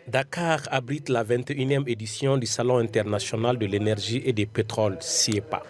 Dakar abrite la 21e édition du Salon international de l'énergie et des pétroles, SIEPA.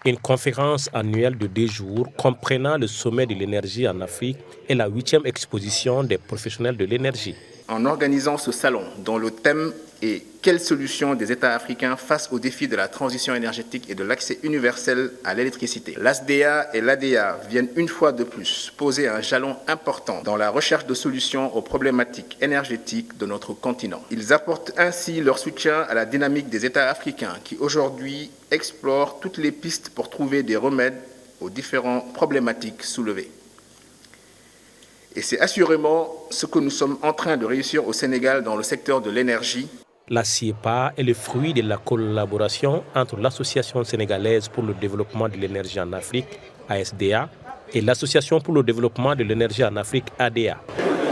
Une conférence annuelle de 2 jours comprenant le sommet de l'énergie en Afrique et la 8e exposition des professionnels de l'énergie. En organisant ce salon, dont le thème est « Quelles solutions des États africains face aux défis de la transition énergétique et de l'accès universel à l'électricité », l'ASDEA et l'ADEA viennent une fois de plus poser un jalon important dans la recherche de solutions aux problématiques énergétiques de notre continent. Ils apportent ainsi leur soutien à la dynamique des États africains qui aujourd'hui explorent toutes les pistes pour trouver des remèdes aux différentes problématiques soulevées. Et c'est assurément ce que nous sommes en train de réussir au Sénégal dans le secteur de l'énergie. La SIEPA est le fruit de la collaboration entre l'Association sénégalaise pour le développement de l'énergie en Afrique, ASDA, et l'Association pour le développement de l'énergie en Afrique, ADA.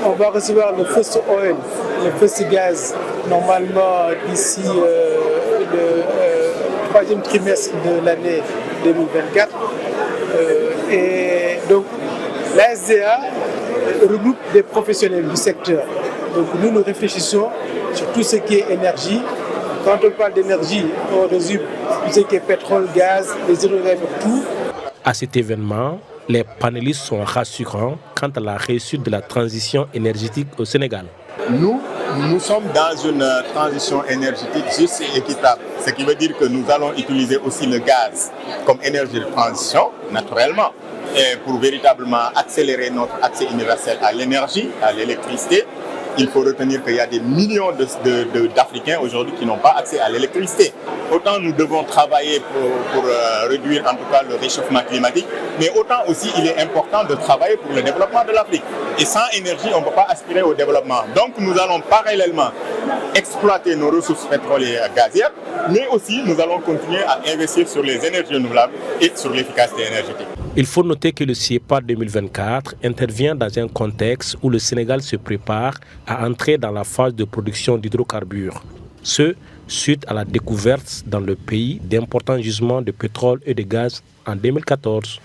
On va recevoir le First Oil, le First Gaz, normalement d'ici le 3e trimestre de l'année 2024. Et donc, l'ASDA regroupe des professionnels du secteur. Donc nous réfléchissons sur tout ce qui est énergie. Quand on parle d'énergie, on résume tout ce qui est pétrole, gaz, les hydrogènes, tout. À cet événement, les panélistes sont rassurants quant à la réussite de la transition énergétique au Sénégal. Nous sommes dans une transition énergétique juste et équitable. Ce qui veut dire que nous allons utiliser aussi le gaz comme énergie de transition, naturellement, et pour véritablement accélérer notre accès universel à l'énergie, à l'électricité. Il faut retenir qu'il y a des millions d'Africains aujourd'hui qui n'ont pas accès à l'électricité. Autant nous devons travailler pour réduire en tout cas le réchauffement climatique, mais autant aussi il est important de travailler pour le développement de l'Afrique. Et sans énergie, on ne peut pas aspirer au développement. Donc nous allons parallèlement exploiter nos ressources pétrolières et gazières, mais aussi nous allons continuer à investir sur les énergies renouvelables et sur l'efficacité énergétique. Il faut noter que le SIEPA 2024 intervient dans un contexte où le Sénégal se prépare à entrer dans la phase de production d'hydrocarbures. Ce, suite à la découverte dans le pays d'importants gisements de pétrole et de gaz en 2014.